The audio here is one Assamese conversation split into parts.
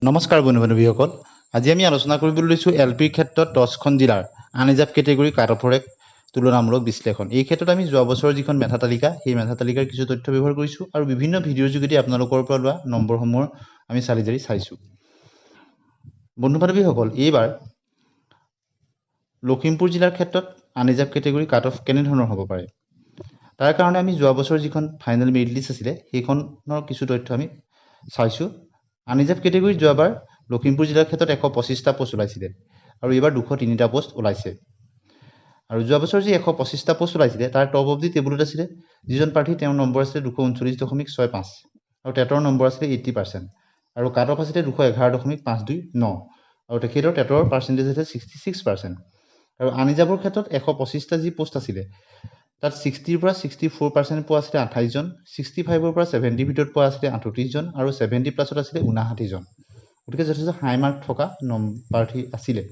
নমস্কাৰ বন্ধু-বান্ধৱীসকল, আজি আমি আলোচনা কৰিবলৈ লৈছোঁ এলপিৰ ক্ষেত্ৰত 10খন জিলাৰ আনৰিজাৰ্ভ কেটেগৰী কাট অফৰ এক তুলনামূলক বিশ্লেষণ। এই ক্ষেত্ৰত আমি যোৱা বছৰৰ যিখন মেধা তালিকা, সেই মেধা তালিকাৰ কিছু তথ্য ব্যৱহাৰ কৰিছোঁ আৰু বিভিন্ন ভিডিঅ'ৰ যোগেদি আপোনালোকৰ পৰা লোৱা নম্বৰসমূহ আমি চালি জাৰি চাইছোঁ। বন্ধু-বান্ধৱীসকল, এইবাৰ লখিমপুৰ জিলাৰ ক্ষেত্ৰত আনৰিজাৰ্ভ কেটেগৰী কাট অফ কেনেধৰণৰ হ'ব পাৰে, তাৰ কাৰণে আমি যোৱা বছৰৰ যিখন ফাইনেল মেৰিট লিষ্ট আছিলে সেইখনৰ কিছু তথ্য আমি চাইছোঁ। আনৰিজাৰ্ভ কেটেগৰীত যোৱাবাৰ লখিমপুৰ জিলাৰ ক্ষেত্ৰত 125টা পোষ্ট ওলাইছিলে আৰু এইবাৰ 203টা পোষ্ট ওলাইছে। আৰু যোৱা বছৰ যি 125টা পোষ্ট ওলাইছিলে তাৰ টপ অফ দি টেবুলত আছিলে যিজন প্ৰাৰ্থী, তেওঁৰ নম্বৰ আছিলে 239.65 আৰু টেটৰ নম্বৰ আছিলে 80% আৰু কাট অফ আছিলে 211.529 আৰু তেখেতৰ টেটৰ পাৰ্চেণ্টেজ আছিলে 66%। আৰু আনৰিজাৰ্ভৰ ক্ষেত্ৰত 125টা যি পোষ্ট আছিলে তাত 60ৰ পৰা 64% পোৱা আছিলে 28জন, 65ৰ পৰা 70 ভিতৰত পোৱা আছিলে 38জন আৰু 70 প্লাছত আছিলে 59জন। গতিকে যথেষ্ট হাই মাৰ্ক থকা প্ৰাৰ্থী আছিলে।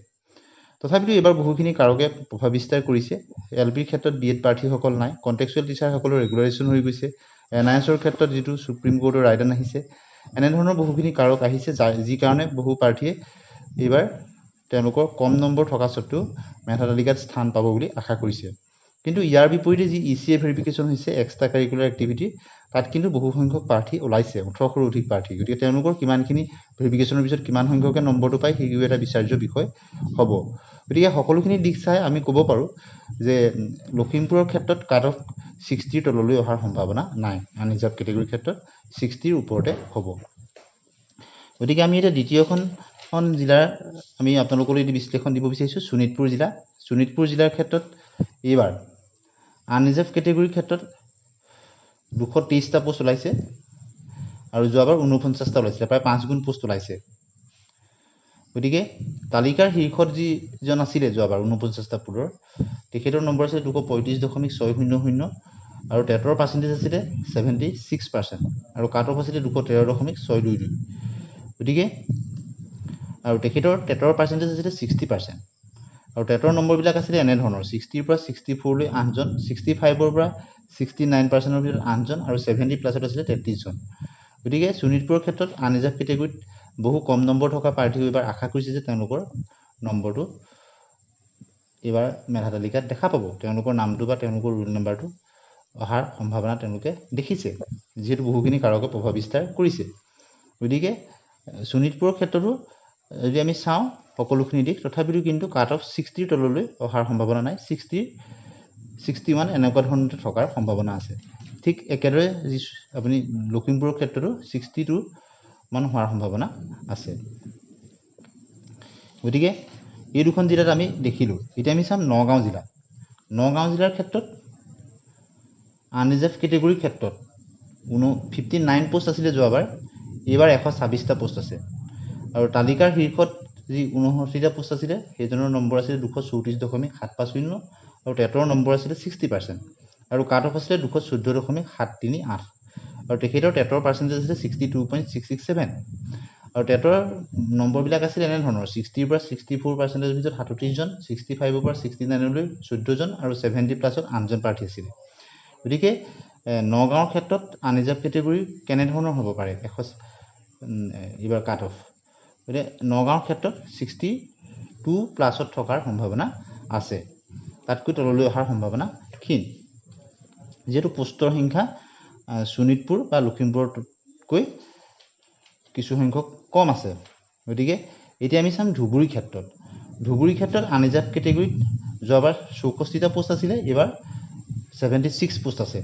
তথাপিতো এইবাৰ বহুখিনি কাৰকে প্ৰভাৱ বিস্তাৰ কৰিছে। এলপিৰ ক্ষেত্ৰত BEd প্ৰাৰ্থীসকল নাই, কণ্টেক্সুৱেল টিচাৰসকলৰ ৰেগুলাৰেশ্যন হৈ গৈছে, NISৰ ক্ষেত্ৰত যিটো সুপ্ৰিম কোৰ্টৰ ৰায়দান আহিছে, এনেধৰণৰ বহুখিনি কাৰক আহিছে যি কাৰণে বহু প্ৰাৰ্থীয়ে এইবাৰ তেওঁলোকৰ কম নম্বৰ থকা স্বত্বেও মেধা তালিকাত স্থান পাব বুলি আশা কৰিছে। কিন্তু ইয়াৰ বিপৰীতে যি ECA ভেৰিফিকেশ্যন হৈছে এক্সট্ৰা কাৰিকুলাৰ এক্টিভিটি, তাত কিন্তু বহু সংখ্যক প্ৰাৰ্থী ওলাইছে, 1800ৰো অধিক প্ৰাৰ্থী। গতিকে তেওঁলোকৰ কিমানখিনি ভেৰিফিকেশ্যনৰ পিছত কিমান সংখ্যকে নম্বৰটো পায় সেইটোও এটা বিচাৰ্য বিষয় হ'ব। গতিকে সকলোখিনি দিশ চাই আমি ক'ব পাৰোঁ যে লখিমপুৰৰ ক্ষেত্ৰত কাট অফ 60ৰ তললৈ অহাৰ সম্ভাৱনা নাই, আনৰিজাৰ্ভ কেটেগৰীৰ ক্ষেত্ৰত 60ৰ ওপৰতে হ'ব। গতিকে আমি এতিয়া দ্বিতীয়খন জিলাৰ আমি আপোনালোকলৈ এটি বিশ্লেষণ দিব বিচাৰিছোঁ, শোণিতপুৰ জিলা। শোণিতপুৰ জিলাৰ ক্ষেত্ৰত এইবাৰ আনৰিজাৰ্ভ কেটেগৰীৰ ক্ষেত্ৰত 223টা পোষ্ট ওলাইছে আৰু যোৱাবাৰ 49টা ওলাইছিলে, প্ৰায় 5 গুণ পোষ্ট ওলাইছে। গতিকে তালিকাৰ শীৰ্ষত যিজন আছিলে যোৱাবাৰ 49টা পোষ্টৰ, তেখেতৰ নম্বৰ আছিলে 235.600 আৰু টেটৰ পাৰ্চেণ্টেজ আছিলে 76% আৰু কাট অফ আছিলে 213.622। গতিকে আৰু তেখেতৰ টেটৰ পাৰ্চেণ্টেজ আছিলে 60% আৰু টেটৰ নম্বৰবিলাক আছিলে এনেধৰণৰ: 60ৰ পৰা 64লৈ 8জন, 65ৰ পৰা 69%ৰ ভিতৰত 8জন আৰু 70 প্লাছত আছিলে 33জন। গতিকে শোণিতপুৰৰ ক্ষেত্ৰত আনৰিজাৰ্ভ কেটেগৰীত বহু কম নম্বৰ থকা প্ৰাৰ্থীও এইবাৰ আশা কৰিছে যে তেওঁলোকৰ নম্বৰটো এইবাৰ মেধা তালিকাত দেখা পাব, তেওঁলোকৰ নামটো বা তেওঁলোকৰ ৰোল নাম্বাৰটো অহাৰ সম্ভাৱনা তেওঁলোকে দেখিছে, যিহেতু বহুখিনি কাৰকে প্ৰভাৱ বিস্তাৰ কৰিছে। গতিকে শোণিতপুৰৰ ক্ষেত্ৰতো যদি আমি চাওঁ সকলোখিনি দিশ, তথাপিতো কিন্তু কাট অফ 60ৰ তললৈ অহাৰ সম্ভাৱনা নাই, 61 এনেকুৱা ধৰণতে থকাৰ সম্ভাৱনা আছে। ঠিক একেদৰে আপুনি লখিমপুৰৰ ক্ষেত্ৰতো 62 মান হোৱাৰ সম্ভাৱনা আছে। গতিকে এই দুখন জিলাত আমি দেখিলোঁ। এতিয়া আমি চাম নগাঁও জিলা। নগাঁও জিলাৰ ক্ষেত্ৰত আনৰিজাৰ্ভ কেটেগৰীৰ ক্ষেত্ৰত 59 পোষ্ট আছিলে যোৱাবাৰ, এইবাৰ 126টা পোষ্ট আছে আৰু তালিকাৰ শীৰ্ষত যি 59টা পোষ্ট আছিলে সেইজনৰ নম্বৰ আছিলে 234.750 আৰু টেটৰ নম্বৰ আছিলে 60% আৰু কাট অফ আছিলে 214.738 আৰু তেখেতৰ টেটৰ পাৰ্চেণ্টেজ আছিলে 62.667 আৰু টেটৰ নম্বৰবিলাক আছিলে এনেধৰণৰ: 60ৰ পৰা 64%ৰ ভিতৰত 37জন, 65ৰ পৰা 69লৈ 14জন আৰু 70 প্লাছত 8জন প্ৰাৰ্থী আছিলে। গতিকে নগাঁৱৰ ক্ষেত্ৰত আনৰিজাৰ্ভ কেটেগৰী কেনেধৰণৰ হ'ব পাৰে এইবাৰ কাট অফ, গতিকে নগাঁৱৰ ক্ষেত্ৰত 62 প্লাছত থকাৰ সম্ভাৱনা আছে, তাতকৈ তললৈ অহাৰ সম্ভাৱনা ক্ষীণ, যিহেতু পোষ্টৰ সংখ্যা শোণিতপুৰ বা লখিমপুৰতকৈ কিছু সংখ্যক কম আছে। গতিকে এতিয়া আমি চাম ধুবুৰীৰ ক্ষেত্ৰত। ধুবুৰীৰ ক্ষেত্ৰত আনৰিজাৰ্ভ কেটেগৰীত যোৱাবাৰ 64টা পোষ্ট আছিলে, এইবাৰ 76 পোষ্ট আছে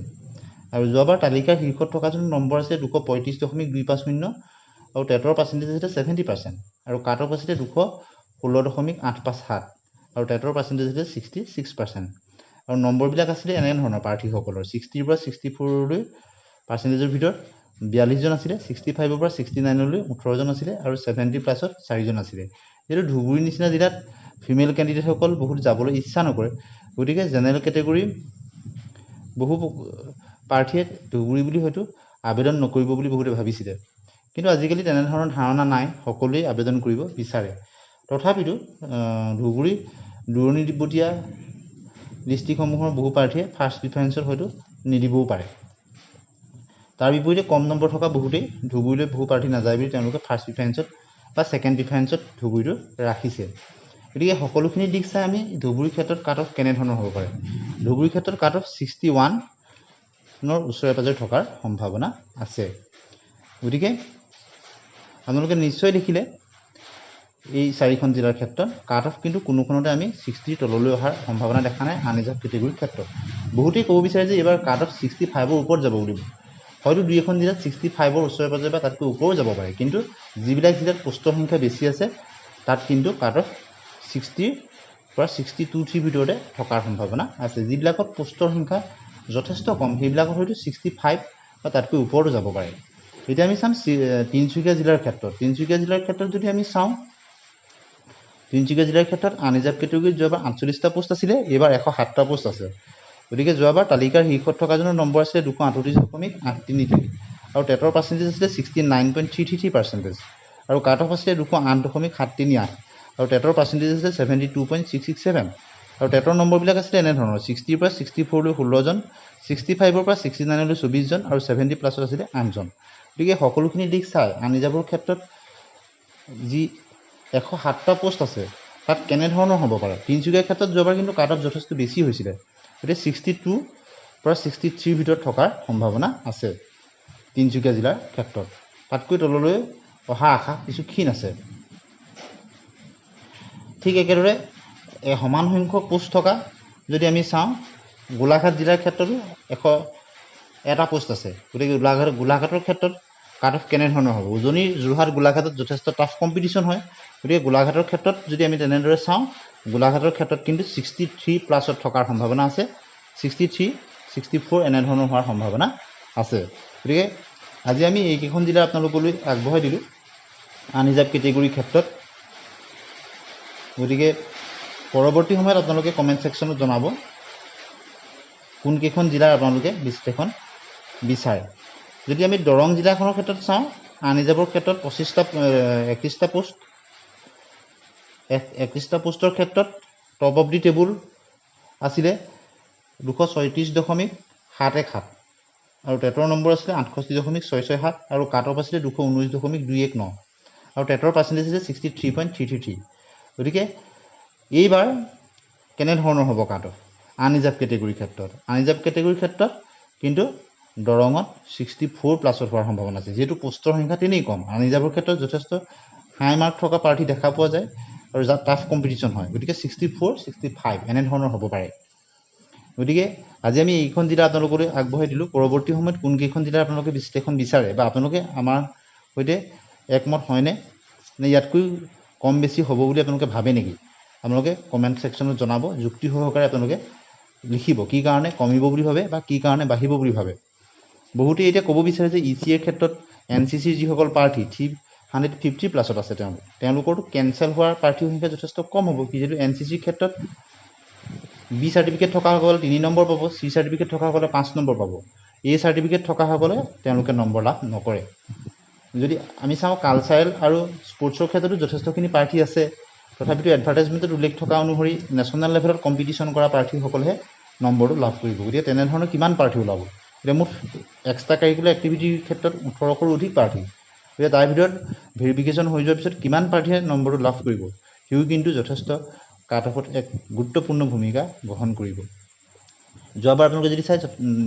আৰু যোৱাবাৰ তালিকাৰ শীৰ্ষত থকাজনৰ নম্বৰ আছে 235.250 আৰু টেটৰ পাৰ্চেণ্টেজ আছিলে 70% আৰু কাট অফ আছিলে 216.857 আৰু টেটৰ পাৰ্চেণ্টেজ আছিলে 66% আৰু নম্বৰবিলাক আছিলে এনেধৰণৰ প্ৰাৰ্থীসকলৰ: 60ৰ পৰা 64লৈ পাৰ্চেণ্টেজৰ ভিতৰত 42জন আছিলে, 65ৰ পৰা 69লৈ 18জন আছিলে আৰু 70 প্লাছত 4জন আছিলে। যিহেতু ধুবুৰী নিচিনা জিলাত ফিমেল কেণ্ডিডেটসকল বহুত যাবলৈ ইচ্ছা নকৰে, গতিকে জেনেৰেল কেটেগৰী বহু প্ৰাৰ্থীয়ে ধুবুৰী বুলি হয়তো আবেদন নকৰিব বুলি বহুতে ভাবিছিলে, কিন্তু আজিকালি তেনেধৰণৰ ধাৰণা নাই, সকলোৱেই আবেদন কৰিব বিচাৰে। তথাপিতো ধুবুৰী দূৰণিবতীয়া ডিষ্ট্ৰিক্টসমূহৰ বহু প্ৰাৰ্থীয়ে ফাৰ্ষ্ট প্ৰিফাৰেঞ্চত হয়তো নিদিবও পাৰে। তাৰ বিপৰীতে কম নম্বৰ থকা বহুতেই ধুবুৰীলৈ বহু প্ৰাৰ্থী নাযায় বুলি তেওঁলোকে ফাৰ্ষ্ট প্ৰিফাৰেঞ্চত বা ছেকেণ্ড প্ৰিফাৰেঞ্চত ধুবুৰীটো ৰাখিছে। গতিকে সকলোখিনি দিশ চাই আমি ধুবুৰীৰ ক্ষেত্ৰত কাট অফ কেনেধৰণৰ হ'ব পাৰে। ধুবুৰীৰ ক্ষেত্ৰত কাট অফ 61ৰ ওচৰে পাজৰে থকাৰ সম্ভাৱনা আছে। গতিকে আপোনালোকে নিশ্চয় দেখিলে এই 4খন জিলাৰ ক্ষেত্ৰত কাট অফ কিন্তু কোনোখনতে আমি 60ৰ তললৈ অহাৰ সম্ভাৱনা দেখা নাই আনৰিজাৰ্ভ কেটেগৰীৰ ক্ষেত্ৰত। বহুতেই ক'ব বিচাৰে যে এইবাৰ কাট অফ 65ৰ ওপৰত যাব বুলি। হয়তো 2এখন জিলাত 65ৰ ওচৰে পাজৰে বা তাতকৈ ওপৰো যাব পাৰে, কিন্তু যিবিলাক জিলাত পোষ্টৰ সংখ্যা বেছি আছে তাত কিন্তু কাট অফ 60ৰ পৰা 62-3 ভিতৰতে থকাৰ সম্ভাৱনা আছে। যিবিলাকত পোষ্টৰ সংখ্যা যথেষ্ট কম সেইবিলাকত হয়তো 65 বা তাতকৈ ওপৰতো যাব পাৰে। এতিয়া আমি চাম তিনিচুকীয়া জিলাৰ ক্ষেত্ৰত। তিনিচুকীয়া জিলাৰ ক্ষেত্ৰত যদি আমি চাওঁ, তিনিচুকীয়া জিলাৰ ক্ষেত্ৰত আনৰিজাৰ্ভ কেটেগৰীত যোৱাবাৰ 48টা পোষ্ট আছিলে, এইবাৰ 107টা পোষ্ট আছে। গতিকে যোৱাবাৰ তালিকাৰ শীৰ্ষত থকাজনৰ নম্বৰ আছিলে 238.833 আৰু টেটৰ পাৰ্চেণ্টেজ আছিলে 69.333%, আৰু কাট অফ আছিলে 208.738 আৰু টেটৰ পাৰ্চেণ্টেজ আছিলে 72.667 আৰু টেটৰ নম্বৰবিলাক আছিলে এনেধৰণৰ 60ৰ পৰা 64লৈ 16জন, 65ৰ পৰা 69লৈ 24জন আৰু 70+ আছিলে 8জন। গতিকে সকলোখিনি দিশ চাই আনৰিজাৰ্ভৰ ক্ষেত্ৰত যি 107টা পোষ্ট আছে তাত কেনেধৰণৰ হ'ব পাৰে। তিনিচুকীয়াৰ ক্ষেত্ৰত যোৱাবাৰ কিন্তু কাট অফ যথেষ্ট বেছি হৈছিলে, গতিকে 62 পৰা 63ৰ ভিতৰত থকাৰ সম্ভাৱনা আছে তিনিচুকীয়া জিলাৰ ক্ষেত্ৰত। তাতকৈ তললৈ অহা আশা কিছু ক্ষীণ আছে। ঠিক একেদৰে সমান সংখ্যক পোষ্ট থকা যদি আমি চাওঁ, গোলাঘাট জিলাৰ ক্ষেত্ৰতো 101টা পোষ্ট আছে। গতিকে গোলাঘাটৰ ক্ষেত্ৰত কাট অফ কেনেধৰণৰ হ'ব। উজনি, যোৰহাট, গোলাঘাটত যথেষ্ট টাফ কম্পিটিশ্যন হয়। গতিকে গোলাঘাটৰ ক্ষেত্ৰত যদি আমি তেনেদৰে চাওঁ, গোলাঘাটৰ ক্ষেত্ৰত কিন্তু 63+ থকাৰ সম্ভাৱনা আছে। 63, 64 এনেধৰণৰ হোৱাৰ সম্ভাৱনা আছে। গতিকে আজি আমি এইকেইখন জিলা আপোনালোকলৈ আগবঢ়াই দিলোঁ আনৰিজাৰ্ভ কেটেগৰীৰ ক্ষেত্ৰত। গতিকে পৰৱৰ্তী সময়ত আপোনালোকে কমেণ্ট ছেকশ্যনত জনাব কোনকেইখন জিলাৰ আপোনালোকে বিশ্লেষণ বিচাৰে। যদি আমি দৰং জিলাখনৰ ক্ষেত্ৰত চাওঁ, আনৰিজাৰ্ভৰ ক্ষেত্ৰত 31টা পোষ্ট, 31টা পোষ্টৰ ক্ষেত্ৰত টপ অফ দি টেবুল আছিলে 236.717 আৰু টেটৰ নম্বৰ আছিলে 68.667 আৰু কাট অফ আছিলে 219.219 আৰু টেটৰ পাৰ্চেণ্টেজ আছিলে 63.333। গতিকে এইবাৰ কেনেধৰণৰ হ'ব কাট অফ আনৰিজাৰ্ভ কেটেগৰীৰ ক্ষেত্ৰত। আনৰিজাৰ্ভ কেটেগৰীৰ ক্ষেত্ৰত কিন্তু দৰঙত 64+ হোৱাৰ সম্ভাৱনা আছে, যিহেতু পোষ্টৰ সংখ্যা তেনেই কম। আনৰিজাৰ্ভৰ ক্ষেত্ৰত যথেষ্ট হাই মাৰ্ক থকা প্ৰাৰ্থী দেখা পোৱা যায় আৰু যাত টাফ কম্পিটিশ্যন হয়। গতিকে 64, 65 এনেধৰণৰ হ'ব পাৰে। গতিকে আজি আমি এইখন জিলা আপোনালোকলৈ আগবঢ়াই দিলোঁ। পৰৱৰ্তী সময়ত কোনকেইখন জিলাৰ আপোনালোকে বিশ্লেষণ বিচাৰে বা আপোনালোকে আমাৰ সৈতে একমত হয়নে, নে ইয়াতকৈ কম বেছি হ'ব বুলি আপোনালোকে ভাবে নেকি, আপোনালোকে কমেণ্ট ছেকশ্যনত জনাব। যুক্তি সহকাৰে আপোনালোকে লিখিব কি কাৰণে কমিব বুলি ভাবে বা কি কাৰণে বাঢ়িব বুলি ভাবে। বহুতে এতিয়া ক'ব বিচাৰে যে ECAৰ ক্ষেত্ৰত NCCৰ যিসকল প্ৰাৰ্থী 350+ আছে তেওঁলোকৰতো কেঞ্চেল হোৱাৰ প্ৰাৰ্থীৰ সংখ্যা যথেষ্ট কম হ'ব, যিহেতু NCCৰ ক্ষেত্ৰত B চাৰ্টিফিকেট থকাসকলে 3 নম্বৰ পাব, C চাৰ্টিফিকেট থকাসকলে 5 নম্বৰ পাব, A চাৰ্টিফিকেট থকাসকলে তেওঁলোকে নম্বৰ লাভ নকৰে। যদি আমি চাওঁ কালচাৰেল আৰু স্পৰ্টছৰ ক্ষেত্ৰতো যথেষ্টখিনি প্ৰাৰ্থী আছে, তথাপিতো এডভাৰটাইজমেণ্টত উল্লেখ থকা অনুসৰি নেশ্যনেল লেভেলত কম্পিটিশ্যন কৰা প্ৰাৰ্থীসকলেহে নম্বৰটো লাভ কৰিব। গতিকে তেনেধৰণৰ কিমান প্ৰাৰ্থী ওলাব। এতিয়া মুঠ এক্সট্ৰা কাৰিকুলাৰ এক্টিভিটিৰ ক্ষেত্ৰত 1800ৰো অধিক প্ৰাৰ্থী। গতিকে তাৰ ভিতৰত ভেৰিফিকেশ্যন হৈ যোৱাৰ পিছত কিমান প্ৰাৰ্থীয়ে নম্বৰটো লাভ কৰিব, সিও কিন্তু যথেষ্ট কাট অফত এক গুৰুত্বপূৰ্ণ ভূমিকা গ্ৰহণ কৰিব। যোৱাবাৰ আপোনালোকে যদি চাই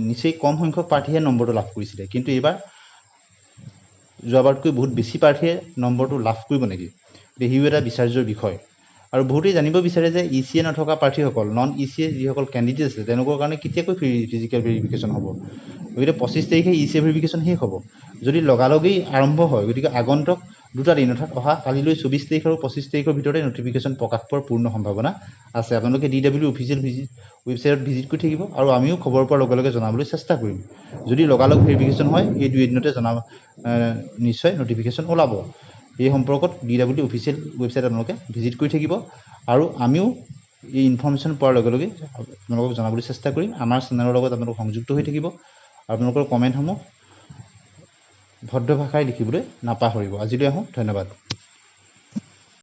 নিচেই কম সংখ্যক প্ৰাৰ্থীয়ে নম্বৰটো লাভ কৰিছিলে, কিন্তু এইবাৰ যোৱাবাৰতকৈ বহুত বেছি প্ৰাৰ্থীয়ে নম্বৰটো লাভ কৰিব নেকি, সিও এটা বিচাৰ্যৰ বিষয়। আৰু বহুতেই জানিব বিচাৰে যে ECA নথকা প্ৰাৰ্থীসকল, নন ECA যিসকল কেণ্ডিডেট আছে তেওঁলোকৰ কাৰণে কেতিয়াকৈ ফিজিকেল ভেৰিফিকেশ্যন হ'ব। গতিকে 25 তাৰিখে ECA ভেৰিফিকেশ্যন শেষ হ'ব। যদি লগালগেই আৰম্ভ হয়, গতিকে আগন্তুক 2টা দিন অৰ্থাৎ অহা কালিলৈ 24 তাৰিখ আৰু 25 তাৰিখৰ ভিতৰতে নটিফিকেশ্যন প্ৰকাশ পোৱাৰ পূৰ্ণ সম্ভাৱনা আছে। আপোনালোকে DW অফিচিয়েল ৱেবছাইটত ভিজিট কৰি থাকিব আৰু আমিও খবৰ পোৱাৰ লগে লগে জনাবলৈ চেষ্টা কৰিম। যদি লগালগ ভেৰিফিকেশ্যন হয় এই 2 এদিনতে নিশ্চয় নটিফিকেশ্যন ওলাব। এই সম্পৰ্কত DW অফিচিয়েল ৱেবছাইট আপোনালোকে ভিজিট কৰি থাকিব আৰু আমিও এই ইনফৰ্মেশ্যন পোৱাৰ লগে লগে আপোনালোকক জনাবলৈ চেষ্টা কৰিম। আমাৰ চেনেলৰ লগত আপোনালোক সংযুক্ত হৈ থাকিব। আপোনালোকৰ কমেণ্টসমূহ ভদ্ৰ ভাষাৰে লিখিবলৈ নাপাহৰিব। আজিলৈ আহোঁ, ধন্যবাদ।